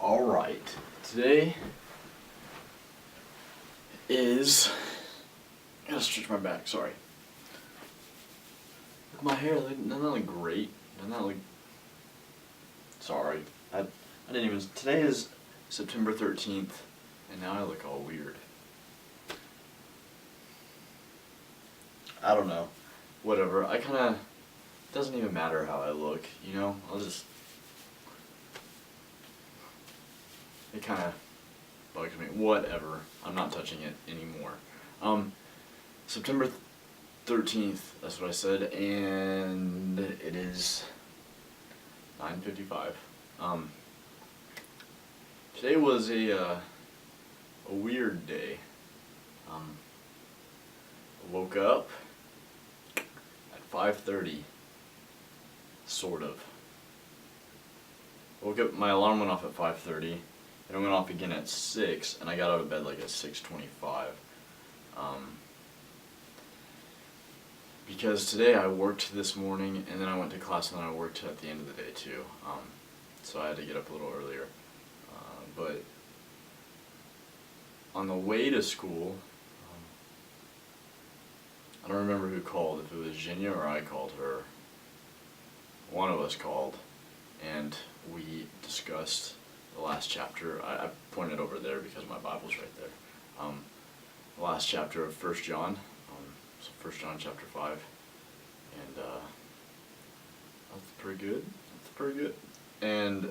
Alright, today is, I gotta stretch my back, sorry. Look at my hair, doesn't that look great? Doesn't that look, sorry, I didn't even, today is September 13th, and now I look all weird. I don't know, whatever, it doesn't even matter how I look, you know, it kinda bugs me. Whatever. I'm not touching it anymore. September 13th, that's what I said, and it is 9:55. Today was a weird day. I woke up at 5:30, sort of. Woke up, my alarm went off at 5:30. And it went off again at 6, and I got out of bed like at 6:25. Because today I worked this morning, and then I went to class, and then I worked at the end of the day too. So I had to get up a little earlier. But on the way to school, I don't remember who called, if it was Jinya or I called her. One of us called, and we discussed the last chapter. I pointed over there because my Bible's right there. The last chapter of 1 John, so 1 John chapter 5, and that's pretty good. That's pretty good. And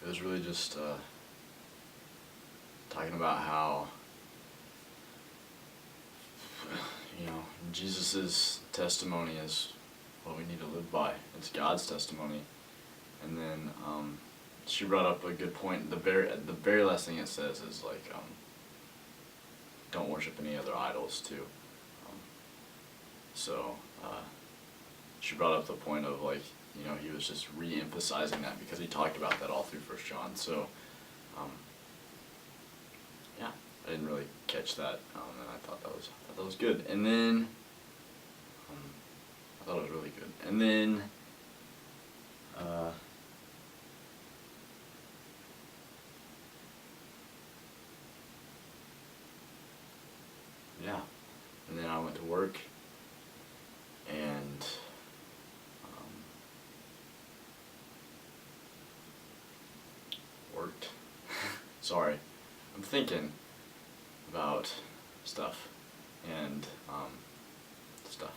it was really just talking about how, you know, Jesus' testimony is what we need to live by. It's God's testimony. And then she brought up a good point. The very last thing it says is like, don't worship any other idols too. So she brought up the point of like, you know, he was just re-emphasizing that because he talked about that all through 1 John. So yeah, I didn't really catch that, and I thought that was good. And then I thought it was really good. And then yeah, and then I went to work, and worked. Sorry, I'm thinking about stuff and stuff.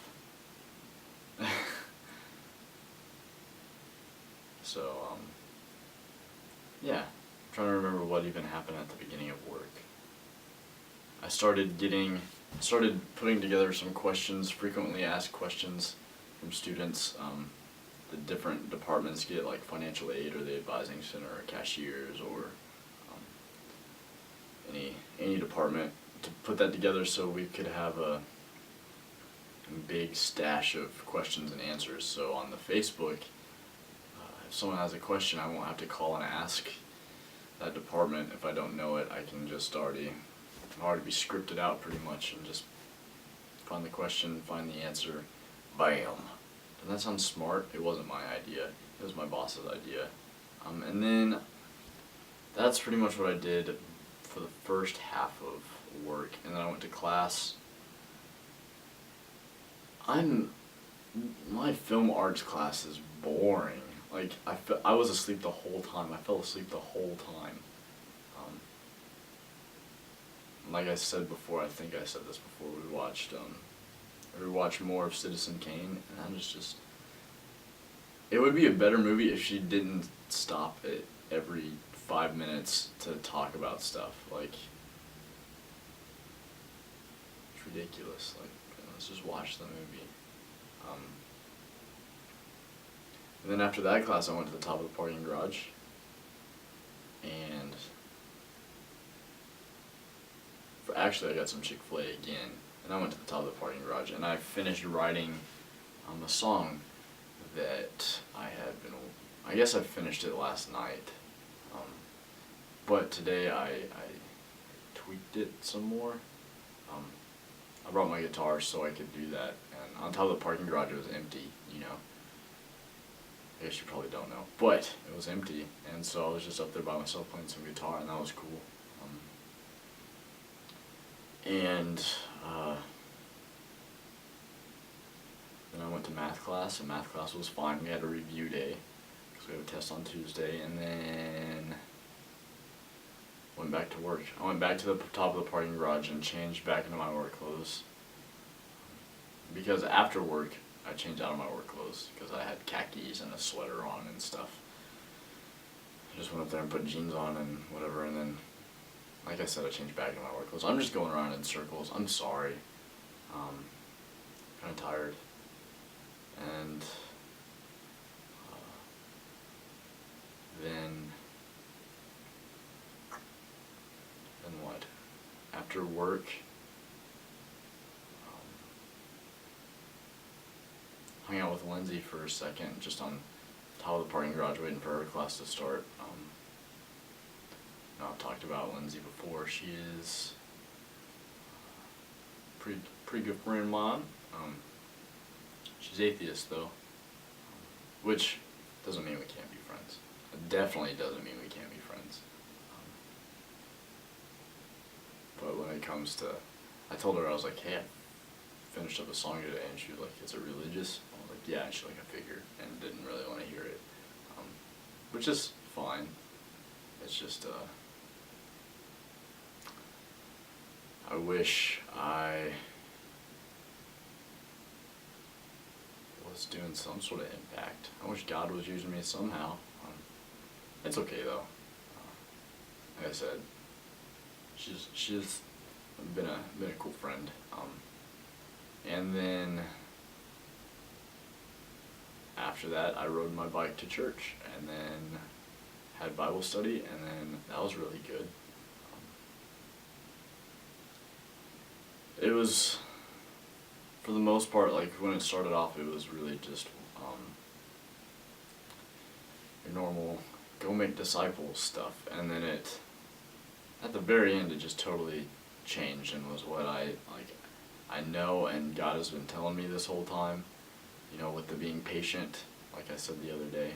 So yeah, I'm trying to remember what even happened at the beginning of work. I started putting together some questions, frequently asked questions from students. The different departments get, like financial aid or the advising center or cashiers or any department, to put that together so we could have a big stash of questions and answers. So on the Facebook, if someone has a question, I won't have to call and ask that department. If I don't know it, I can just already be scripted out pretty much and just find the question, find the answer, bam. Doesn't that sound smart? It wasn't my idea. It was my boss's idea. And then that's pretty much what I did for the first half of work. And then I went to class. My film arts class is boring. Like, I was asleep the whole time. I fell asleep the whole time. Like I said before, I think I said this before, we watched more of Citizen Kane, and I was just, it would be a better movie if she didn't stop it every 5 minutes to talk about stuff. Like, it's ridiculous. Like, let's just watch the movie. And then after that class, I went to the top of the parking garage, and actually I got some Chick-fil-A again, and I went to the top of the parking garage, and I finished writing a song that I guess I finished it last night, but today I tweaked it some more. I brought my guitar so I could do that, and on top of the parking garage it was empty, you know. guess you probably don't know, but it was empty, and so I was just up there by myself playing some guitar, and that was cool. And then I went to math class, and math class was fine. We had a review day, because we have a test on Tuesday, and then went back to work. I went back to the top of the parking garage and changed back into my work clothes. Because after work, I changed out of my work clothes, because I had khakis and a sweater on and stuff. I just went up there and put jeans on and whatever, and then, like I said, I changed back into my work clothes. I'm just going around in circles. I'm sorry. Kind of tired. And then what? After work, hung out with Lindsay for a second, just on top of the parking garage waiting for her class to start. I've talked about Lindsay before. She is pretty good friend of mine. She's atheist though, which doesn't mean we can't be friends. It definitely doesn't mean we can't be friends. But when it comes to, I told her, I was like, hey, I finished up a song today, and she was like, is it religious? I was like, yeah, and she like, I figured, and didn't really want to hear it, which is fine. It's just, I wish I was doing some sort of impact. I wish God was using me somehow. It's okay though. Like I said, she's been a cool friend. And then after that, I rode my bike to church, and then had Bible study, and then that was really good. It was, for the most part, like when it started off, it was really just your normal go make disciples stuff, and then at the very end, it just totally changed and was what I know, and God has been telling me this whole time, with the being patient, like I said the other day.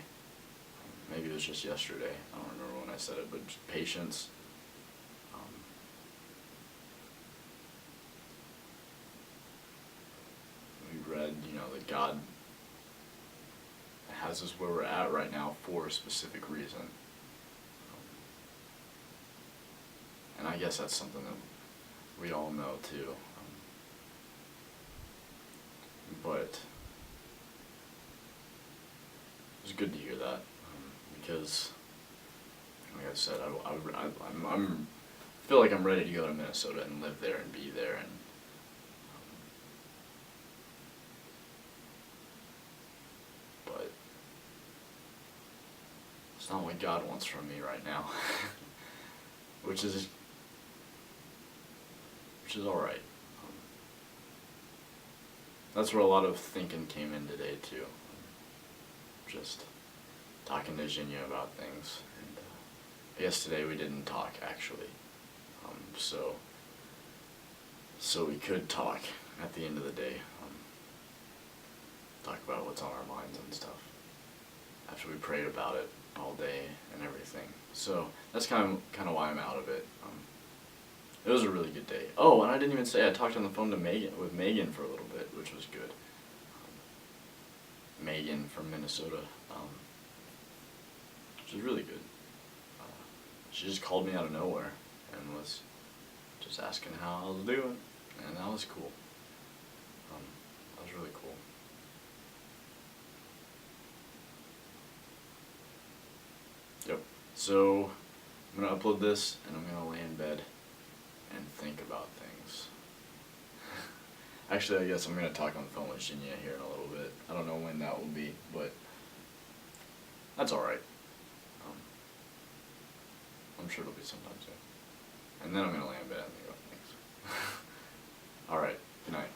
Maybe it was just yesterday, I don't remember when I said it, but just patience. We read, that God has us where we're at right now for a specific reason. And I guess that's something that we all know too. But it was good to hear that, because, like I said, I feel like I'm ready to go to Minnesota and live there and be there, and but it's not what God wants from me right now, which is all right. That's where a lot of thinking came in today too. Just talking to Jinya about things, and I guess today we didn't talk actually. So we could talk at the end of the day. Talk about what's on our minds and stuff after we prayed about it all day and everything. So that's kind of why I'm out of it. It was a really good day. Oh, and I didn't even say I talked on the phone to Megan for a little bit, which was good. Megan from Minnesota, which was really good. She just called me out of nowhere and was just asking how I was doing, and that was cool. That was really cool. Yep. So I'm gonna upload this, and I'm gonna lay in bed and think about things. Actually, I guess I'm gonna talk on the phone with Jinya here in a little bit. I don't know when that will be, but that's alright. I'm sure it'll be sometime soon. And then I'm gonna lay in bed and think about things. Alright, good night.